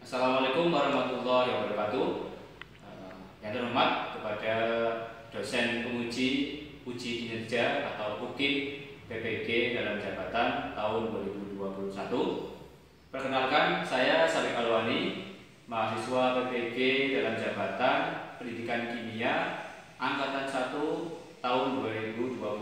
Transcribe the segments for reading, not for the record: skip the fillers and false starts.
Assalamualaikum warahmatullahi wabarakatuh. Yang terhormat kepada dosen penguji uji kinerja atau UKIP PPG dalam jabatan tahun 2021. Perkenalkan, saya Sabik Alwani, mahasiswa PPG dalam jabatan Pendidikan Kimia Angkatan 1 tahun 2021.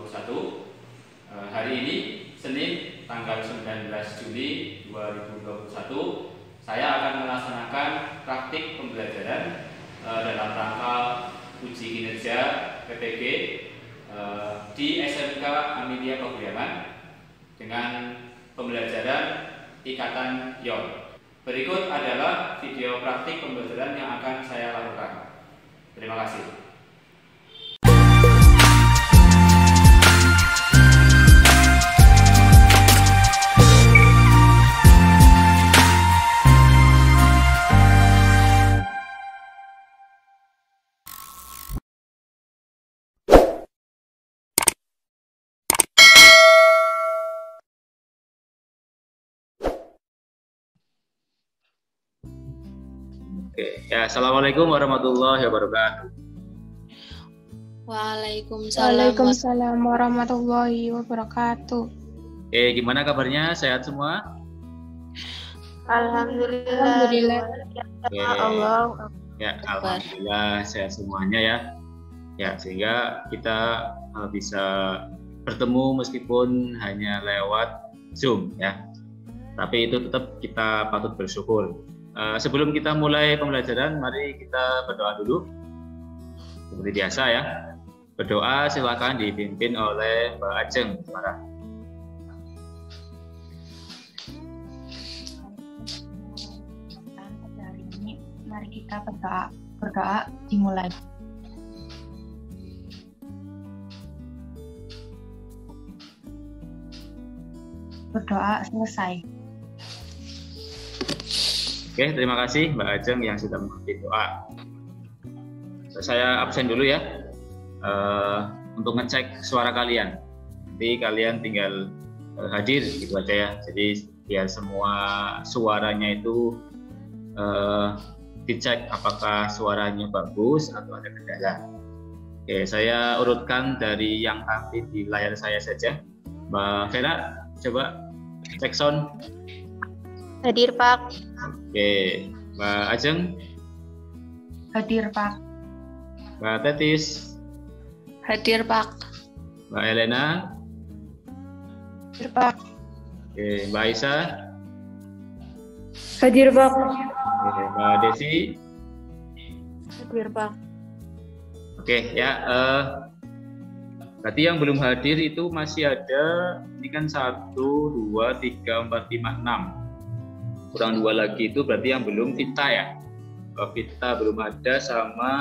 Hari ini Senin tanggal 19 Juli 2021, saya akan melaksanakan praktik pembelajaran dalam rangka uji kinerja PPG di SMK Amelia Paguyuban dengan pembelajaran ikatan ion. Berikut adalah video praktik pembelajaran yang akan saya lakukan. Terima kasih. Oke, ya, assalamualaikum warahmatullahi wabarakatuh. Waalaikumsalam warahmatullahi wabarakatuh. Oke, gimana kabarnya? Sehat semua? Alhamdulillah. Ya, alhamdulillah sehat semuanya ya. Ya, sehingga kita bisa bertemu meskipun hanya lewat Zoom ya. Tapi itu tetap kita patut bersyukur. Sebelum kita mulai pembelajaran, mari kita berdoa dulu. Seperti biasa ya. Berdoa silakan dipimpin oleh Mbak Ajeng. Hari ini mari kita berdoa dimulai. Berdoa selesai. Oke, terima kasih Mbak Ajeng yang sudah memimpin doa. Saya absen dulu ya untuk ngecek suara kalian. Nanti kalian tinggal hadir gitu aja ya. Jadi biar semua suaranya itu dicek apakah suaranya bagus atau ada kendala. Oke, saya urutkan dari yang tampil di layar saya saja. Mbak Vera, coba cek sound. Hadir, Pak. Oke, Mbak Ajeng. Hadir, Pak. Mbak Tetis. Hadir, Pak. Mbak Elena. Hadir, Pak. Oke, Mbak Aisyah. Hadir, Pak. Oke, Mbak Desi. Hadir, Pak. Oke ya, berarti yang belum hadir itu masih ada. Ini kan 1, 2, 3, 4, 5, 6. Kurang 2 lagi, itu berarti yang belum Vita ya. Vita belum ada, sama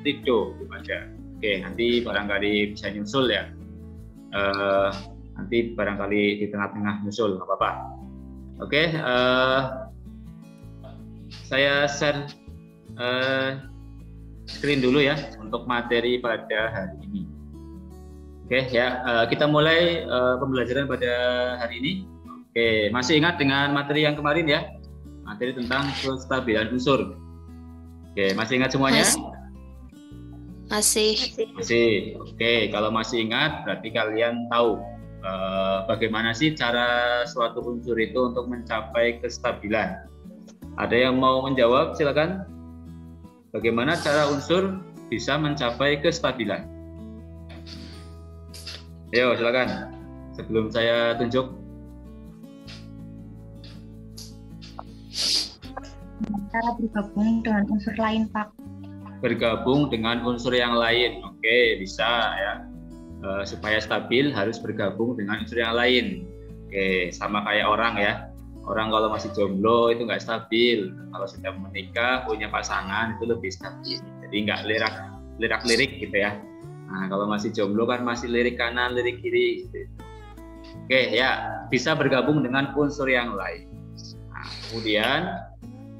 Rido belum ada. Oke, nanti barangkali bisa nyusul ya. Nanti barangkali di tengah-tengah nyusul, nggak apa-apa. Oke, saya share screen dulu ya untuk materi pada hari ini. Oke ya, kita mulai pembelajaran pada hari ini. Oke, masih ingat dengan materi yang kemarin ya? Materi tentang kestabilan unsur. Oke, masih ingat semuanya? Masih. Oke, kalau masih ingat berarti kalian tahu bagaimana sih cara suatu unsur itu untuk mencapai kestabilan. Ada yang mau menjawab? Silakan. Bagaimana cara unsur bisa mencapai kestabilan? Ayo, silakan. Sebelum saya tunjuk. Cara bergabung dengan unsur lain, Pak. Bergabung dengan unsur yang lain. Oke, bisa ya. Supaya stabil harus bergabung dengan unsur yang lain. Oke, sama kayak orang ya. Orang kalau masih jomblo itu nggak stabil. Kalau sudah menikah, punya pasangan itu lebih stabil. Jadi nggak lirak-lirik gitu ya. Nah, kalau masih jomblo kan masih lirik kanan, lirik kiri. Gitu. Oke, ya bisa bergabung dengan unsur yang lain. Nah, kemudian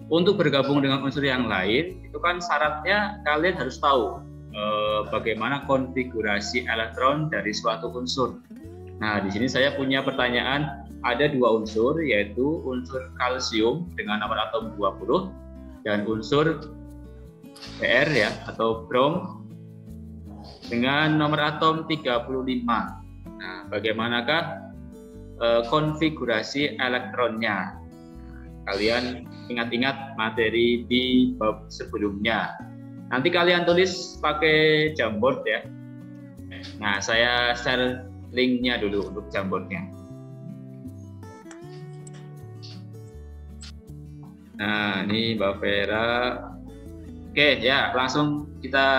untuk bergabung dengan unsur yang lain itu kan syaratnya kalian harus tahu bagaimana konfigurasi elektron dari suatu unsur. Nah, di sini saya punya pertanyaan. Ada 2 unsur, yaitu unsur kalsium dengan nomor atom 20 dan unsur Br ya atau brom dengan nomor atom 35. Nah, bagaimanakah konfigurasi elektronnya? Kalian ingat-ingat materi di bab sebelumnya. Nanti kalian tulis pakai Jamboard ya. Nah, saya share linknya dulu untuk Jamboardnya. Nah, ini Mbak Vera. Oke, ya langsung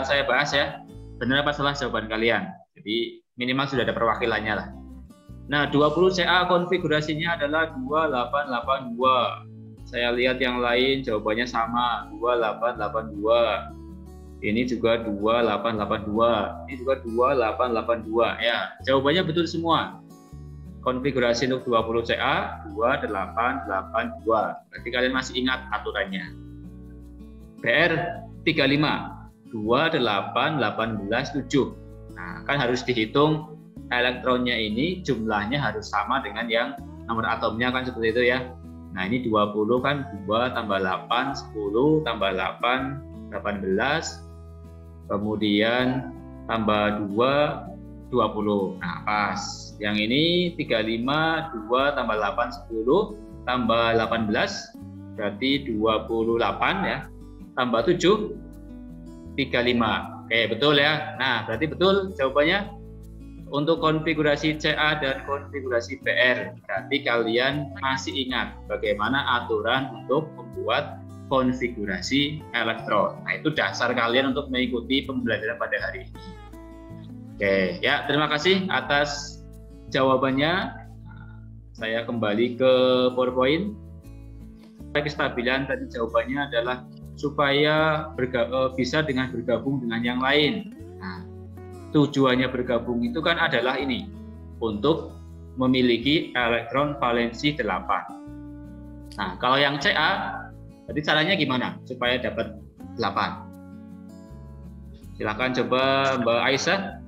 saya bahas ya. Benar apa salah jawaban kalian. Jadi minimal sudah ada perwakilannya lah. Nah, 20 CA konfigurasinya adalah 2882. Saya lihat yang lain jawabannya sama, 2882. Ini juga 2882. Ini juga 2882. Ya, jawabannya betul semua. Konfigurasi untuk 20 CA 2882. Berarti kalian masih ingat aturannya. BR 35 28187. Nah, kan harus dihitung elektronnya ini jumlahnya harus sama dengan yang nomor atomnya kan seperti itu ya. Nah, ini 20 kan 2 tambah 8 10 tambah 8 18. Kemudian tambah 2 20. Nah, pas. Yang ini 35 2 tambah 8 10 tambah 18 berarti 28 ya. Tambah 7 35. Oke, betul ya. Nah, berarti betul jawabannya untuk konfigurasi CA dan konfigurasi BR. Berarti kalian masih ingat bagaimana aturan untuk membuat konfigurasi elektron. Nah, itu dasar kalian untuk mengikuti pembelajaran pada hari ini. Oke, ya terima kasih atas jawabannya. Saya kembali ke PowerPoint. Kestabilan tadi jawabannya adalah supaya bisa dengan bergabung dengan yang lain. Nah, tujuannya bergabung itu kan adalah ini, untuk memiliki elektron valensi 8. Nah, kalau yang CA, tadi caranya gimana supaya dapat 8? Silakan coba Mbak Aisyah.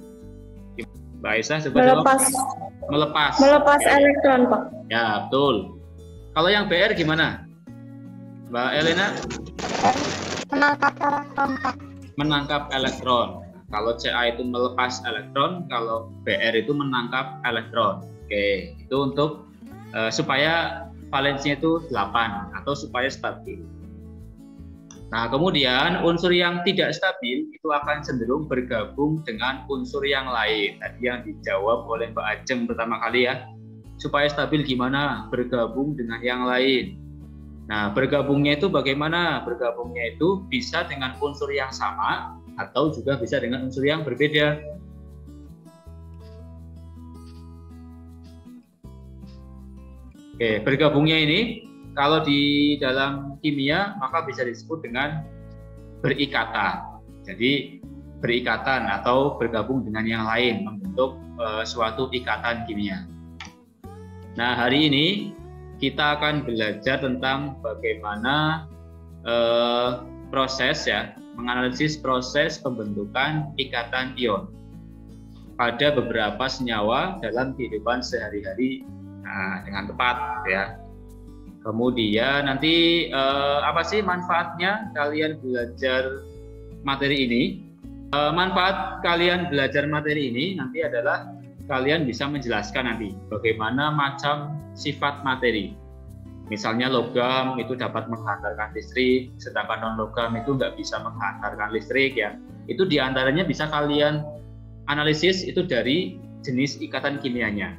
Mbak Aisyah coba melepas elektron, Pak. Ya, betul. Kalau yang BR gimana? Mbak Elena? Menangkap elektron, Pak. Menangkap elektron. Kalau CA itu melepas elektron, kalau BR itu menangkap elektron. Oke, itu untuk supaya valensinya itu 8 atau supaya stabil. Nah, kemudian unsur yang tidak stabil itu akan cenderung bergabung dengan unsur yang lain. Tadi yang dijawab oleh Mbak Ajeng pertama kali ya. Supaya stabil gimana? Bergabung dengan yang lain. Nah, bergabungnya itu bagaimana? Bergabungnya itu bisa dengan unsur yang sama atau juga bisa dengan unsur yang berbeda. Oke, bergabungnya ini kalau di dalam kimia maka bisa disebut dengan berikatan. Jadi berikatan atau bergabung dengan yang lain membentuk suatu ikatan kimia. Nah, hari ini kita akan belajar tentang bagaimana proses ya, menganalisis proses pembentukan ikatan ion pada beberapa senyawa dalam kehidupan sehari-hari dengan tepat ya. Kemudian nanti apa sih manfaatnya kalian belajar materi ini? Manfaat kalian belajar materi ini nanti adalah kalian bisa menjelaskan nanti bagaimana macam sifat materi. Misalnya logam itu dapat menghantarkan listrik, sedangkan non-logam itu nggak bisa menghantarkan listrik ya. Itu diantaranya bisa kalian analisis itu dari jenis ikatan kimianya.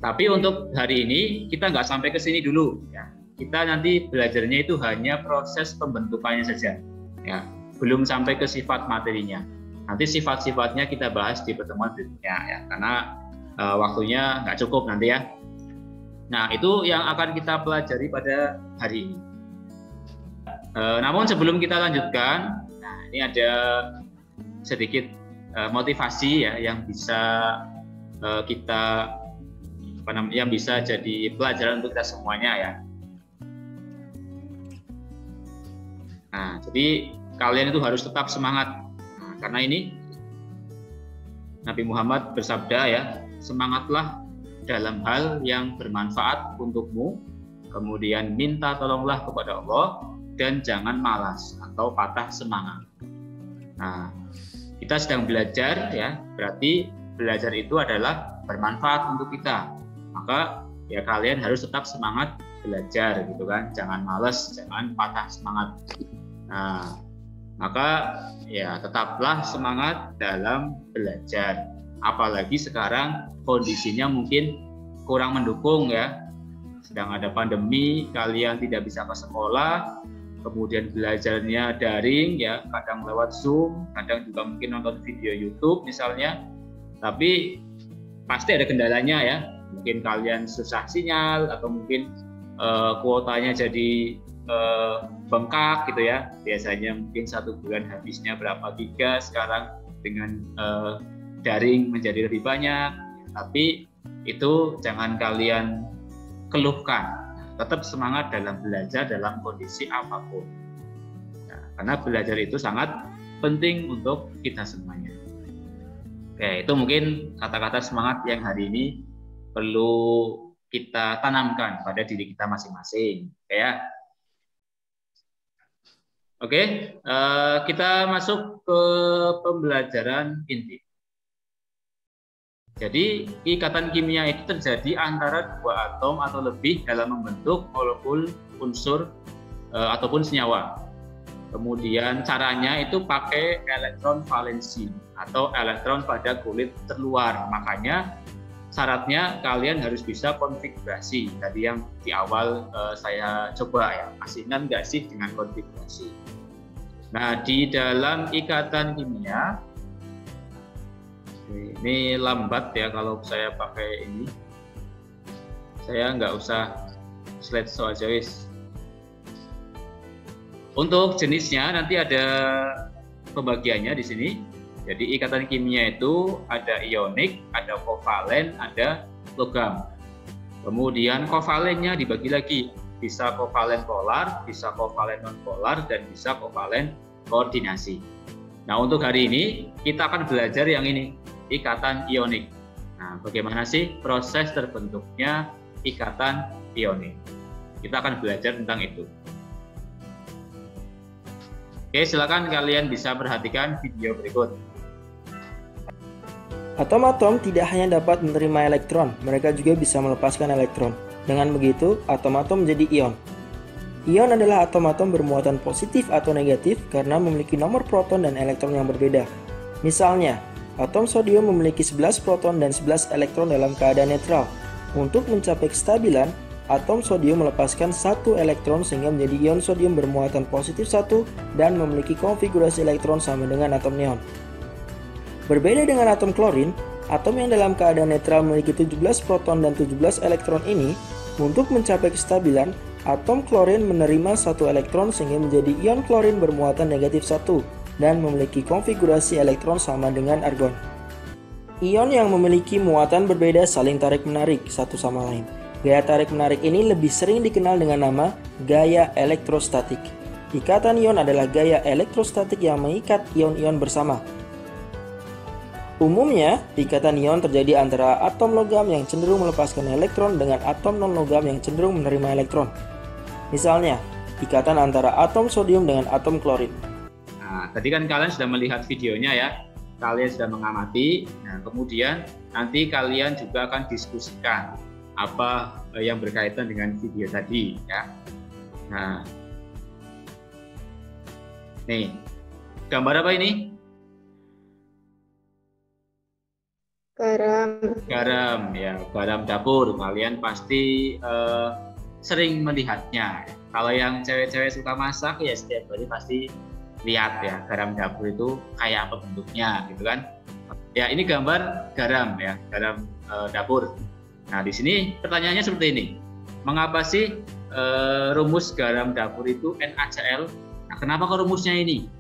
Tapi untuk hari ini kita nggak sampai ke sini dulu ya. Kita nanti belajarnya itu hanya proses pembentukannya saja ya, belum sampai ke sifat materinya. Nanti sifat-sifatnya kita bahas di pertemuan berikutnya ya, karena waktunya nggak cukup nanti ya. Nah, itu yang akan kita pelajari pada hari ini. Namun sebelum kita lanjutkan, nah ini ada sedikit motivasi ya yang bisa yang bisa jadi pelajaran untuk kita semuanya ya. Nah, jadi kalian itu harus tetap semangat. Nah, karena ini Nabi Muhammad bersabda ya, semangatlah dalam hal yang bermanfaat untukmu, kemudian minta tolonglah kepada Allah, dan jangan malas atau patah semangat. Nah, kita sedang belajar ya, berarti belajar itu adalah bermanfaat untuk kita. Maka ya kalian harus tetap semangat belajar gitu kan, jangan malas, jangan patah semangat. Nah, maka ya tetaplah semangat dalam belajar. Apalagi sekarang kondisinya mungkin kurang mendukung ya. Sedang ada pandemi, kalian tidak bisa ke sekolah, kemudian belajarnya daring ya, kadang lewat Zoom, kadang juga mungkin nonton video YouTube misalnya. Tapi pasti ada kendalanya ya. Mungkin kalian susah sinyal atau mungkin kuotanya jadi bengkak gitu ya. Biasanya mungkin 1 bulan habisnya berapa giga, sekarang dengan daring menjadi lebih banyak. Tapi itu jangan kalian keluhkan. Tetap semangat dalam belajar dalam kondisi apapun. Nah, karena belajar itu sangat penting untuk kita semuanya. Oke, itu mungkin kata-kata semangat yang hari ini perlu kita tanamkan pada diri kita masing-masing. Oke ya. Oke, kita masuk ke pembelajaran inti. Jadi ikatan kimia itu terjadi antara 2 atom atau lebih dalam membentuk molekul, unsur ataupun senyawa. Kemudian caranya itu pakai elektron valensi atau elektron pada kulit terluar. Makanya syaratnya kalian harus bisa konfigurasi. Tadi yang di awal saya coba ya, asinan nggak sih dengan konfigurasi. Nah, di dalam ikatan kimia, ini lambat ya kalau saya pakai ini. Saya nggak usah slideshow aja wis. Untuk jenisnya nanti ada pembagiannya di sini. Jadi ikatan kimia itu ada ionik, ada kovalen, ada logam. Kemudian kovalennya dibagi lagi, bisa kovalen polar, bisa kovalen non polar, dan bisa kovalen koordinasi. Nah, untuk hari ini kita akan belajar yang ini, ikatan ionik. Nah, bagaimana sih proses terbentuknya ikatan ionik? Kita akan belajar tentang itu. Oke, silakan kalian bisa perhatikan video berikut. Atom-atom tidak hanya dapat menerima elektron, mereka juga bisa melepaskan elektron. Dengan begitu, atom-atom menjadi ion. Ion adalah atom-atom bermuatan positif atau negatif karena memiliki nomor proton dan elektron yang berbeda. Misalnya, atom sodium memiliki 11 proton dan 11 elektron dalam keadaan netral. Untuk mencapai kestabilan, atom sodium melepaskan 1 elektron sehingga menjadi ion sodium bermuatan positif 1 dan memiliki konfigurasi elektron sama dengan atom neon. Berbeda dengan atom klorin, atom yang dalam keadaan netral memiliki 17 proton dan 17 elektron ini, untuk mencapai kestabilan, atom klorin menerima 1 elektron sehingga menjadi ion klorin bermuatan negatif 1 dan memiliki konfigurasi elektron sama dengan argon. Ion yang memiliki muatan berbeda saling tarik-menarik satu sama lain. Gaya tarik-menarik ini lebih sering dikenal dengan nama gaya elektrostatik. Ikatan ion adalah gaya elektrostatik yang mengikat ion-ion bersama. Umumnya, ikatan ion terjadi antara atom logam yang cenderung melepaskan elektron dengan atom non-logam yang cenderung menerima elektron. Misalnya, ikatan antara atom sodium dengan atom klorin. Nah, tadi kan kalian sudah melihat videonya ya. Kalian sudah mengamati. Nah, kemudian nanti kalian juga akan diskusikan apa yang berkaitan dengan video tadi ya. Nah, nih gambar apa ini? Garam ya, garam dapur. Kalian pasti sering melihatnya. Kalau yang cewek-cewek suka masak ya setiap hari pasti lihat ya garam dapur itu kayak apa bentuknya gitu kan. Ya, ini gambar garam ya, garam dapur. Nah, di sini pertanyaannya seperti ini. Mengapa sih rumus garam dapur itu NaCl? Nah, kenapa kok rumusnya ini?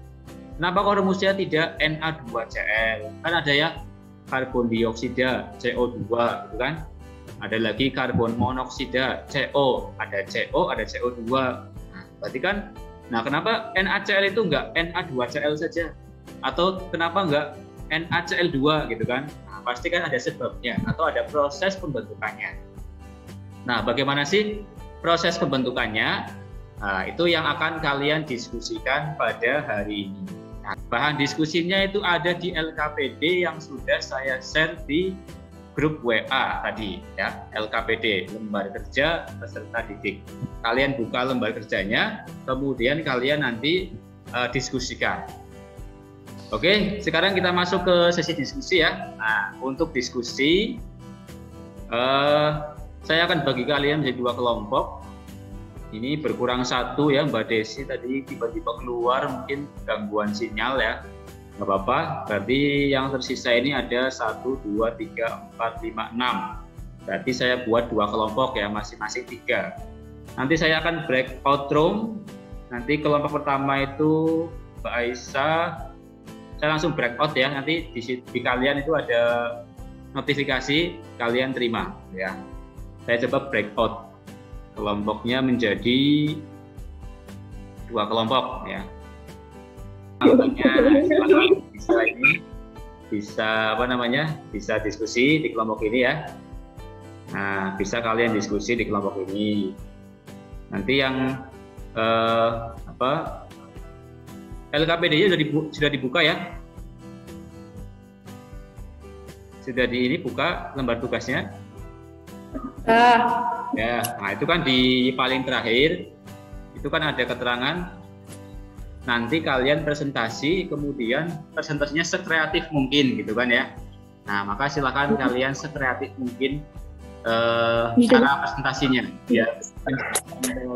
Kenapa kok rumusnya tidak Na2Cl? Kan ada ya karbon dioksida CO2 gitu kan. Ada lagi karbon monoksida CO, ada CO, ada CO2. Nah, berarti kan kenapa NaCl itu enggak Na2Cl saja? Atau kenapa enggak NaCl2 gitu kan? Nah, pasti kan ada sebabnya atau ada proses pembentukannya. Nah, bagaimana sih proses pembentukannya? Nah, itu yang akan kalian diskusikan pada hari ini. Nah, bahan diskusinya itu ada di LKPD yang sudah saya share di grup WA tadi ya, LKPD, lembar kerja peserta didik. Kalian buka lembar kerjanya, kemudian kalian nanti diskusikan. Oke, sekarang kita masuk ke sesi diskusi ya. Nah, untuk diskusi saya akan bagi kalian menjadi 2 kelompok. Ini berkurang 1 ya, Mbak Desi tadi tiba-tiba keluar, mungkin gangguan sinyal ya. Nggak apa-apa, berarti yang tersisa ini ada 1, 2, 3, 4, 5, 6. Berarti saya buat 2 kelompok ya, masing-masing 3. Nanti saya akan breakout room. Nanti kelompok pertama itu Mbak Aisyah, saya langsung breakout ya. Nanti di kalian itu ada notifikasi, kalian terima ya. Saya coba breakout. Kelompoknya menjadi 2 kelompok ya. Bisa diskusi di kelompok ini ya. Nah, bisa kalian diskusi di kelompok ini. Nanti yang LKPD-nya sudah dibuka ya. Sudah buka lembar tugasnya. Ya, nah itu kan di paling terakhir itu kan ada keterangan. Nanti kalian presentasi, kemudian presentasinya sekreatif mungkin gitu kan ya. Nah, maka silakan kalian sekreatif mungkin cara presentasinya biar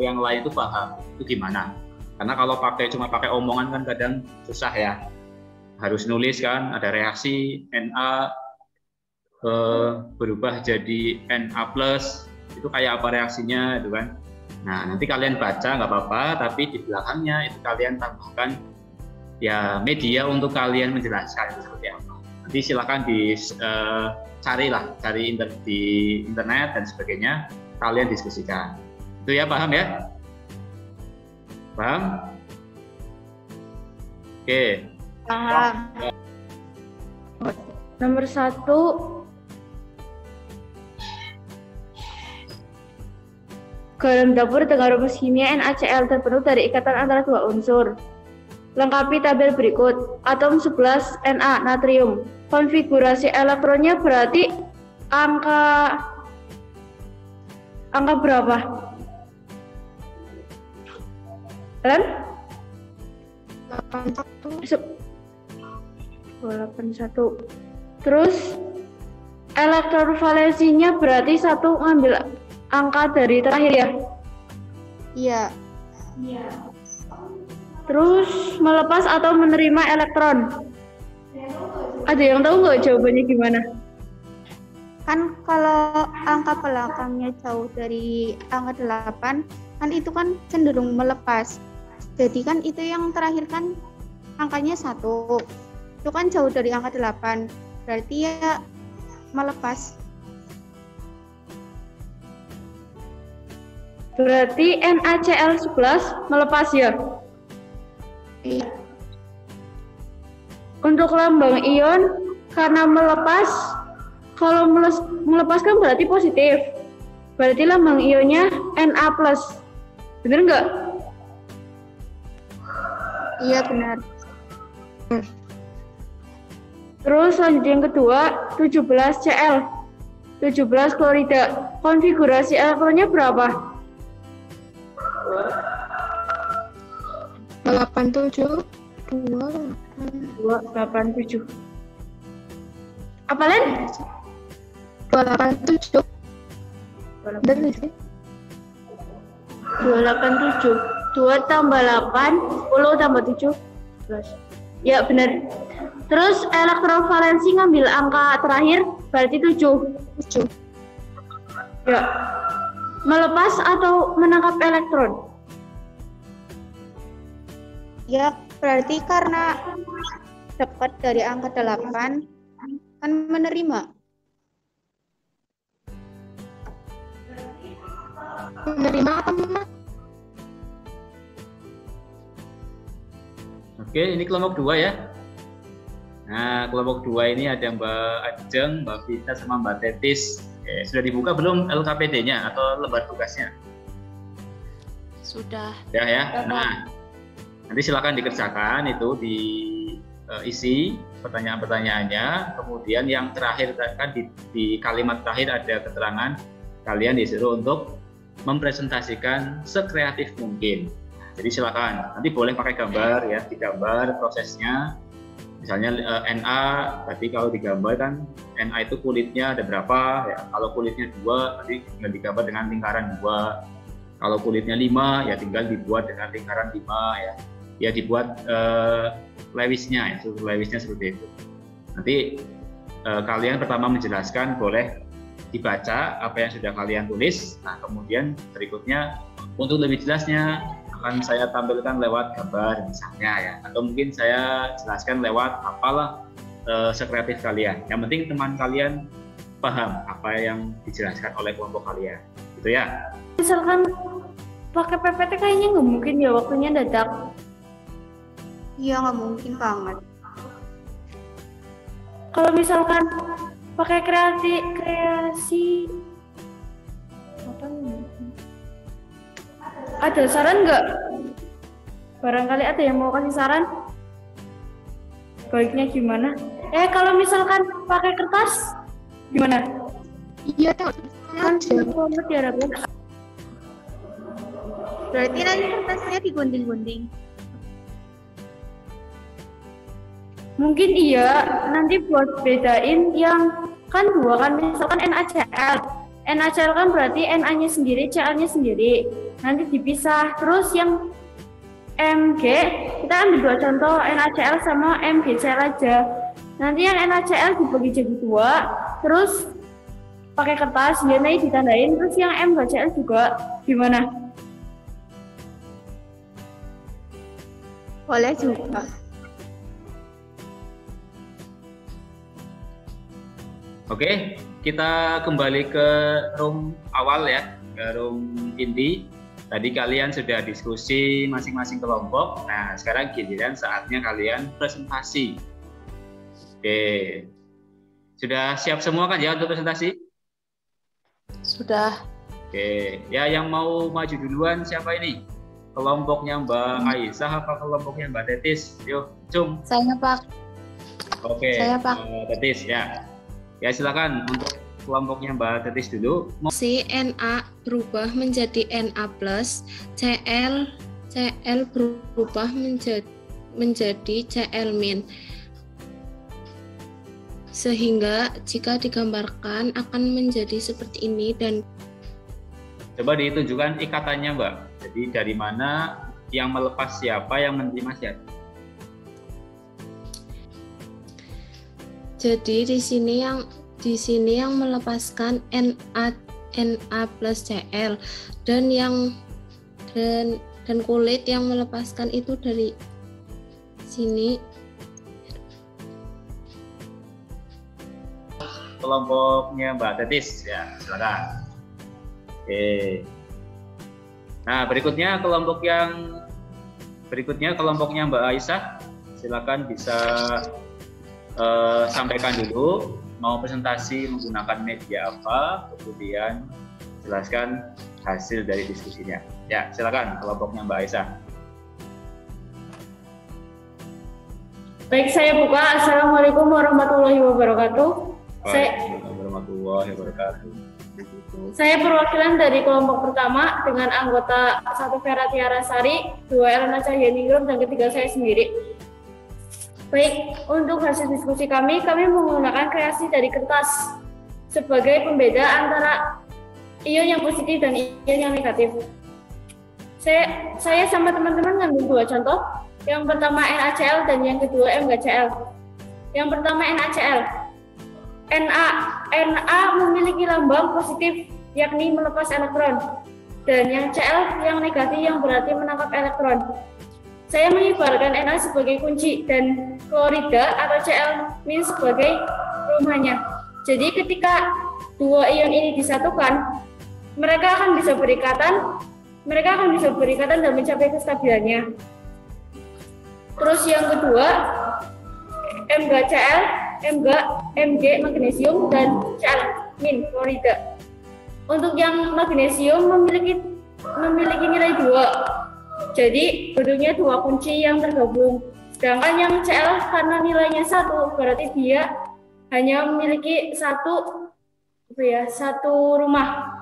yang lain itu paham itu gimana. Karena kalau cuma pakai omongan kan kadang susah ya. Harus nulis kan, ada reaksi NA berubah jadi NA+, itu kayak apa reaksinya itu kan. Nah, nanti kalian baca nggak apa-apa, tapi di belakangnya itu kalian tambahkan ya media untuk kalian menjelaskan itu seperti apa. Nanti silakan cari di internet dan sebagainya, kalian diskusikan. Itu ya, paham ya? Paham? Oke. Paham. Nomor 1, garam dapur dengan rumus kimia NaCl terpenuh dari ikatan antara 2 unsur. Lengkapi tabel berikut. Atom 11 Na natrium. Konfigurasi elektronnya berarti angka berapa? Kalian? 81. Terus elektron valensinya berarti 1 ngambil angka dari terakhir ya? Iya. Terus melepas atau menerima elektron. Ada yang tahu nggak jawabannya gimana? Kan kalau angka belakangnya jauh dari angka 8, kan itu kan cenderung melepas. Jadi kan itu yang terakhir kan angkanya 1. Itu kan jauh dari angka 8. Berarti ya melepas. Berarti NaCl 11 melepas ya? Iya. Untuk lambang ion, karena melepas, kalau melepaskan berarti positif. Berarti lambang ionnya Na+. Bener nggak? Iya, benar. Terus selanjutnya yang kedua, 17Cl. 17 klorida. Konfigurasi elektronnya berapa? 87 287. Apa Len? 287. Benar sih. 287. 2 tambah 8, 10 tambah 7, 11. Ya benar. Terus elektron valensi ngambil angka terakhir berarti 7. Ya. Melepas atau menangkap elektron? Ya, berarti karena dekat dari angka 8 kan menerima. Menerima apa menang? Oke, ini kelompok 2 ya. Nah, kelompok 2 ini ada Mbak Ajeng, Mbak Vita, sama Mbak Tetis. Oke, sudah dibuka belum LKPD-nya atau lembar tugasnya? Sudah. Ya. Nah, nanti silakan dikerjakan itu, diisi pertanyaan-pertanyaannya. Kemudian yang terakhir kan di kalimat terakhir ada keterangan, kalian disuruh untuk mempresentasikan sekreatif mungkin. Jadi silakan, nanti boleh pakai gambar ya, digambar prosesnya. Misalnya NA, berarti kalau digambar kan NA itu kulitnya ada berapa ya. Kalau kulitnya 2, nanti tinggal digambar dengan lingkaran 2. Kalau kulitnya 5, ya tinggal dibuat dengan lingkaran 5 ya. Ya dibuat lewisnya ya, lewisnya seperti itu. Nanti kalian pertama menjelaskan, boleh dibaca apa yang sudah kalian tulis. Nah, kemudian berikutnya untuk lebih jelasnya akan saya tampilkan lewat gambar misalnya ya, atau mungkin saya jelaskan lewat apalah sekreatif kalian. Yang penting teman kalian paham apa yang dijelaskan oleh kelompok kalian, gitu ya. Misalkan pakai PPT kayaknya nggak mungkin ya, waktunya dadak. Iya, nggak mungkin banget. Kalau misalkan pakai kreasi apa nih? Ada saran nggak? Barangkali ada yang mau kasih saran? Baiknya gimana? Kalau misalkan pakai kertas gimana? Iya, kan Selamat ya, Rabu. berarti nanti kertasnya digunting-gunting. Mungkin iya, nanti buat bedain yang kan 2 kan, misalkan NaCl. NaCl kan berarti Na-nya sendiri, Cl-nya sendiri. Nanti dipisah. Terus yang Mg, kita ambil 2 contoh, NaCl sama MgCl aja. Nanti yang NaCl dibagi jadi 2, terus pakai kertas, ya nanti ditandain. Terus yang MgCl juga gimana? Boleh juga. Oke, kita kembali ke room awal ya, ke room inti. Tadi kalian sudah diskusi masing-masing kelompok. Nah, sekarang giliran saatnya kalian presentasi. Oke, sudah siap semua kan ya untuk presentasi? Sudah. Oke, ya yang mau maju duluan siapa ini? Kelompoknya Mbak Aisyah apa kelompoknya Mbak Tetis? Yuk, cum. Saya Pak. Oke, Saya Pak. Tetis ya. Ya silakan untuk kelompoknya Mbak Tetis dulu. Si Na berubah menjadi Na+, Cl berubah menjadi Cl-. Sehingga jika digambarkan akan menjadi seperti ini dan coba ditunjukkan ikatannya Mbak. Jadi dari mana yang melepas siapa, yang menerima siapa? Jadi di sini yang melepaskan Na plus Cl dan kulit yang melepaskan itu dari sini. Kelompoknya Mbak Tetis ya, silakan. Oke. Nah, berikutnya kelompoknya Mbak Aisyah, silakan bisa sampaikan dulu mau presentasi menggunakan media apa, kemudian jelaskan hasil dari diskusinya. Ya, silakan kelompoknya Mbak Aisyah. Baik, saya buka. Assalamualaikum warahmatullahi wabarakatuh. Waalaikumsalam warahmatullahi wabarakatuh. Saya perwakilan dari kelompok pertama dengan anggota 1 Vera Tiara Sari, 2 Elena Cahyaningrum, dan ketiga saya sendiri. Baik, untuk hasil diskusi kami menggunakan kreasi dari kertas sebagai pembeda antara ion yang positif dan ion yang negatif. Saya sama teman-teman ngambil 2 contoh. Yang pertama NaCl dan yang kedua MgCl. Yang pertama NaCl. Na memiliki lambang positif, yakni melepas elektron. Dan yang Cl yang negatif, yang berarti menangkap elektron. Saya mengibaratkan Na sebagai kunci dan klorida atau Cl- sebagai rumahnya. Jadi ketika 2 ion ini disatukan, mereka akan bisa berikatan dan mencapai kestabilannya. Terus yang kedua, MgCl, Mg magnesium, dan Cl- klorida. Untuk yang magnesium memiliki memiliki nilai 2. Jadi bentuknya 2 kunci yang tergabung. Sedangkan yang Cl karena nilainya 1, berarti dia hanya memiliki satu rumah.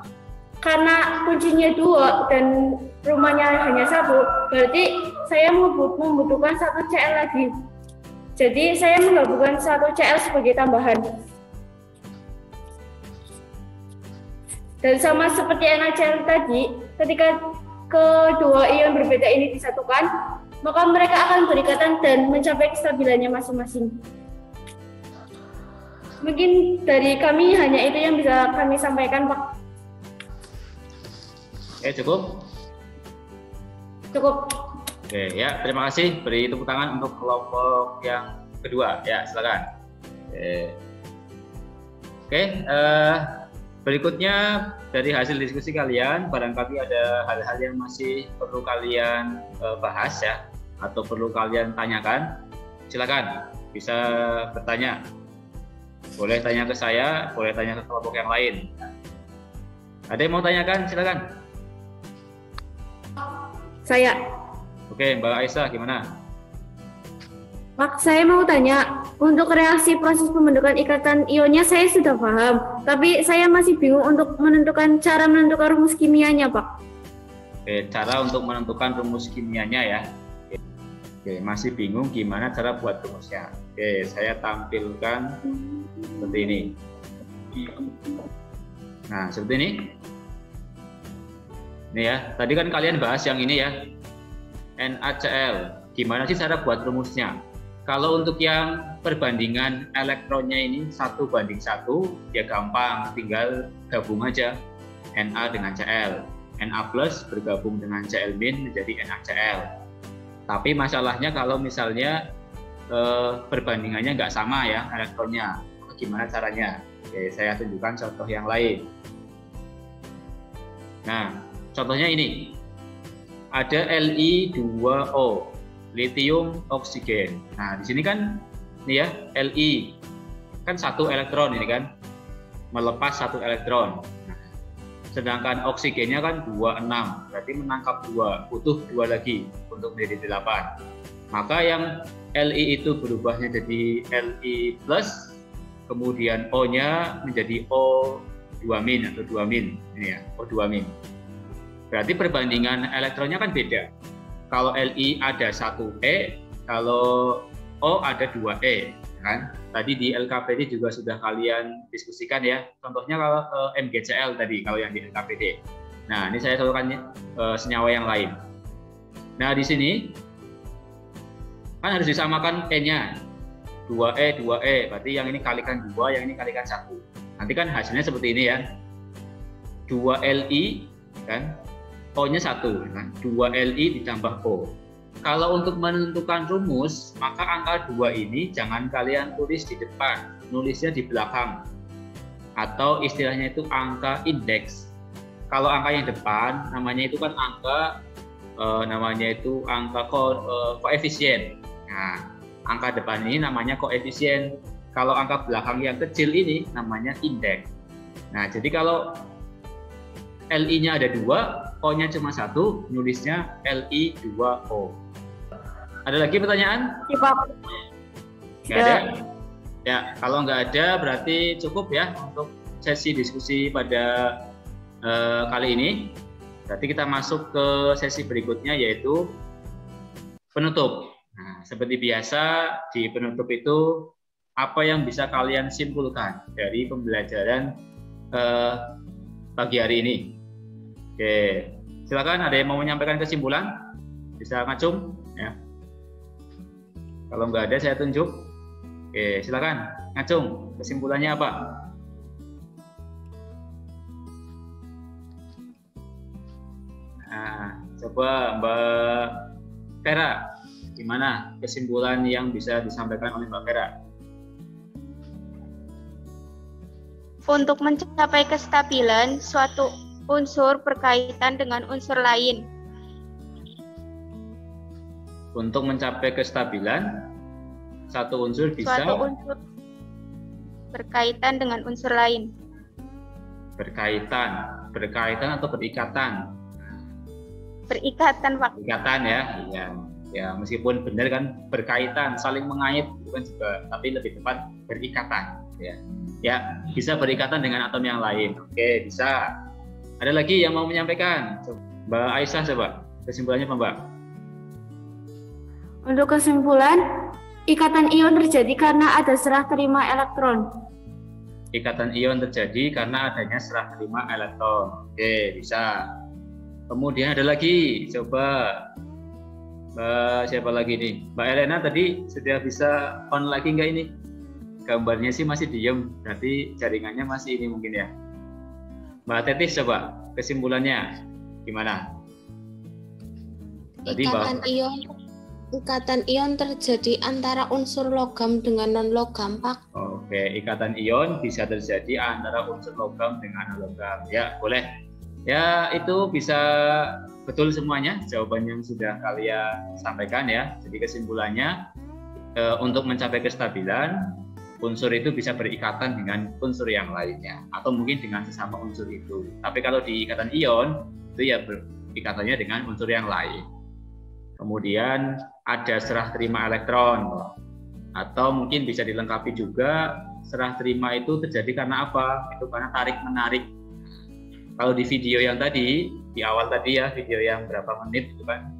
Karena kuncinya 2 dan rumahnya hanya 1, berarti saya membutuhkan 1 Cl lagi. Jadi saya menggabungkan 1 Cl sebagai tambahan. Dan sama seperti NaCl tadi, ketika kedua ion berbeda ini disatukan, maka mereka akan berikatan dan mencapai kestabilannya masing-masing. Mungkin dari kami hanya itu yang bisa kami sampaikan, Pak. Oke, cukup? Cukup. Oke, ya, terima kasih. Beri tepuk tangan untuk kelompok yang kedua. Ya, silakan. Oke, berikutnya dari hasil diskusi kalian, barangkali ada hal-hal yang masih perlu kalian bahas ya, atau perlu kalian tanyakan. Silakan, bisa bertanya. Boleh tanya ke saya, boleh tanya ke kelompok yang lain. Ada yang mau tanyakan? Silakan. Saya. Oke, Mbak Aisyah, gimana? Pak, saya mau tanya, untuk reaksi proses pembentukan ikatan ionnya saya sudah paham, tapi saya masih bingung untuk cara menentukan rumus kimianya, Pak. Oke, cara untuk menentukan rumus kimianya ya. Oke, masih bingung gimana cara buat rumusnya. Oke, saya tampilkan seperti ini. Nah, seperti ini. Ini ya, tadi kan kalian bahas yang ini ya, NaCl. Gimana sih cara buat rumusnya? Kalau untuk yang perbandingan elektronnya ini 1:1, ya gampang, tinggal gabung aja Na dengan Cl. Na plus bergabung dengan Cl min menjadi NaCl. Tapi masalahnya kalau misalnya perbandingannya nggak sama ya elektronnya, gimana caranya? Oke, saya tunjukkan contoh yang lain. Nah, contohnya ini. Ada Li2O. Lithium oksigen. Nah, di sini kan ini ya, Li kan 1 elektron ini kan, melepas 1 elektron. Nah, sedangkan oksigennya kan 26, berarti menangkap 2, butuh 2 lagi untuk menjadi 8. Maka yang Li itu berubahnya jadi Li plus, kemudian O-nya menjadi O2 min atau 2 min, ini ya, O2 min. Berarti perbandingan elektronnya kan beda. Kalau Li ada 1E, kalau O ada 2E, kan? Tadi di LKPD juga sudah kalian diskusikan ya. Contohnya kalau MgCl tadi, kalau yang di LKPD. Nah, ini saya contohkan senyawa yang lain. Nah, di sini kan harus disamakan E-nya. 2E, 2E, berarti yang ini kalikan 2, yang ini kalikan 1. Nanti kan hasilnya seperti ini ya. 2Li, kan? O-nya 1, kan? 2Li ditambah O. Kalau untuk menentukan rumus, maka angka 2 ini jangan kalian tulis di depan, nulisnya di belakang. Atau istilahnya itu angka indeks. Kalau angka yang depan, namanya itu kan angka, koefisien. Nah, angka depan ini namanya koefisien. Kalau angka belakang yang kecil ini namanya indeks. Nah, jadi kalau Li-nya ada 2, O-nya cuma 1, nulisnya Li2O. Ada lagi pertanyaan? Ya, Pak. Nggak ada? Ya, kalau nggak ada berarti cukup ya untuk sesi diskusi pada kali ini. Berarti kita masuk ke sesi berikutnya, yaitu penutup. Nah, seperti biasa di penutup itu, apa yang bisa kalian simpulkan dari pembelajaran pagi hari ini? Oke, silakan, ada yang mau menyampaikan kesimpulan? Bisa ngacung ya. Kalau nggak ada saya tunjuk. Oke, silakan ngacung, kesimpulannya apa? Nah, coba Mbak Vera, gimana kesimpulan yang bisa disampaikan oleh Mbak Vera? Untuk mencapai kestabilan, suatu unsur berkaitan dengan unsur lain. Untuk mencapai kestabilan, satu unsur bisa Suatu unsur berkaitan dengan unsur lain. berkaitan atau berikatan. Berikatan, Pak. Berikatan ya. Ya. Ya, meskipun benar kan berkaitan, saling mengait itu kan juga, tapi lebih tepat berikatan ya. Ya, bisa berikatan dengan atom yang lain. Oke, bisa. Ada lagi yang mau menyampaikan? Mbak Aisyah coba. Kesimpulannya apa, Mbak? Untuk kesimpulan, ikatan ion terjadi karena ada serah terima elektron. Ikatan ion terjadi karena adanya serah terima elektron. Oke, bisa. Kemudian ada lagi, coba Mbak siapa lagi nih? Mbak Elena tadi sudah bisa on lagi nggak ini? Gambarnya sih masih diem, berarti jaringannya masih ini mungkin ya. Mbak Tetis coba kesimpulannya gimana? Tadi Ikatan ion terjadi antara unsur logam dengan non-logam, Pak. Oke, ikatan ion bisa terjadi antara unsur logam dengan non-logam. Ya, boleh. Ya, itu bisa betul semuanya jawaban yang sudah kalian sampaikan ya. Jadi kesimpulannya untuk mencapai kestabilan unsur itu bisa berikatan dengan unsur yang lainnya atau mungkin dengan sesama unsur itu. Tapi kalau di ikatan ion itu ya berikatannya dengan unsur yang lain. Kemudian ada serah terima elektron atau mungkin bisa dilengkapi juga serah terima itu terjadi karena apa? Itu karena tarik menarik. Kalau di video yang tadi, di awal tadi ya, video yang berapa menit itu kan,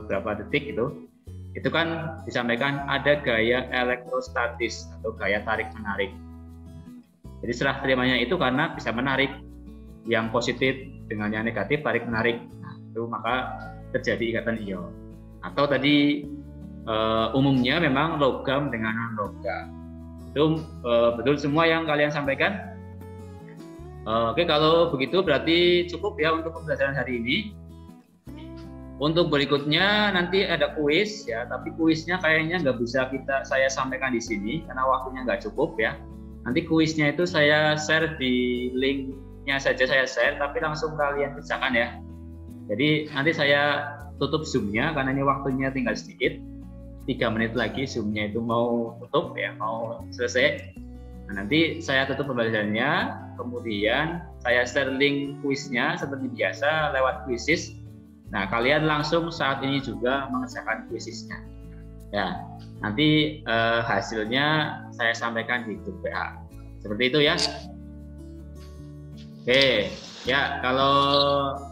berapa detik itu kan disampaikan ada gaya elektrostatis atau gaya tarik-menarik. Jadi serah terimanya itu karena bisa menarik yang positif dengan yang negatif, tarik-menarik. Nah, itu maka terjadi ikatan ion. Atau tadi umumnya memang logam dengan non-logam. Itu betul semua yang kalian sampaikan? Oke, kalau begitu berarti cukup ya untuk pembelajaran hari ini. Untuk berikutnya nanti ada kuis ya, tapi kuisnya kayaknya nggak bisa saya sampaikan di sini karena waktunya nggak cukup ya. Nanti kuisnya itu saya share di linknya saja saya share, tapi langsung kalian kerjakan ya. Jadi nanti saya tutup Zoom-nya karena ini waktunya tinggal sedikit. 3 menit lagi Zoom-nya itu mau tutup ya, mau selesai. Nah, nanti saya tutup pembelajarannya, kemudian saya share link kuisnya seperti biasa lewat Quizizz. Nah, kalian langsung saat ini juga mengerjakan Quizizz-nya. Ya, nanti hasilnya saya sampaikan di grup WA. Seperti itu ya. Oke, ya kalau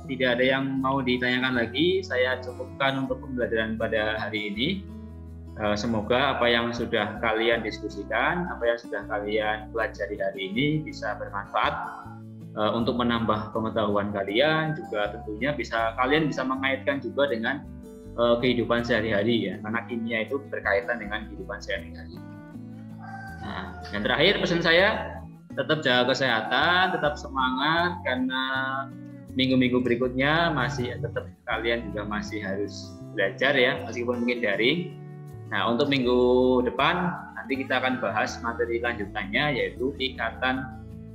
tidak ada yang mau ditanyakan lagi, saya cukupkan untuk pembelajaran pada hari ini. Semoga apa yang sudah kalian diskusikan, apa yang sudah kalian pelajari hari ini bisa bermanfaat untuk menambah pengetahuan kalian, juga tentunya kalian bisa mengaitkan juga dengan kehidupan sehari-hari ya, karena kimia itu berkaitan dengan kehidupan sehari-hari. Nah, yang terakhir pesan saya, tetap jaga kesehatan, tetap semangat karena minggu-minggu berikutnya masih tetap kalian juga masih harus belajar ya, meskipun mungkin daring. Nah, untuk minggu depan nanti kita akan bahas materi lanjutannya yaitu ikatan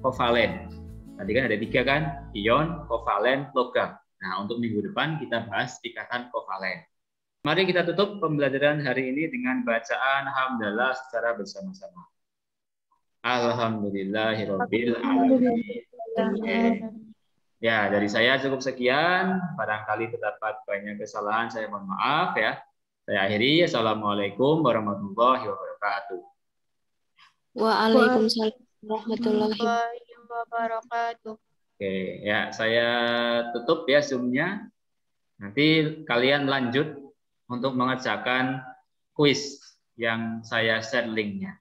kovalen. Tadi kan ada 3 kan, ion, kovalen, logam. Nah, untuk minggu depan kita bahas ikatan kovalen. Mari kita tutup pembelajaran hari ini dengan bacaan hamdalah secara bersama-sama. Alhamdulillahirabbil alamin. Ya, dari saya cukup sekian. Barangkali terdapat banyak kesalahan, saya mohon maaf ya. Saya akhiri. Assalamualaikum warahmatullahi wabarakatuh. Waalaikumsalam warahmatullahi Wabarakatuh. Oke, ya saya tutup ya Zoom-nya. Nanti kalian lanjut untuk mengerjakan kuis yang saya share link-nya.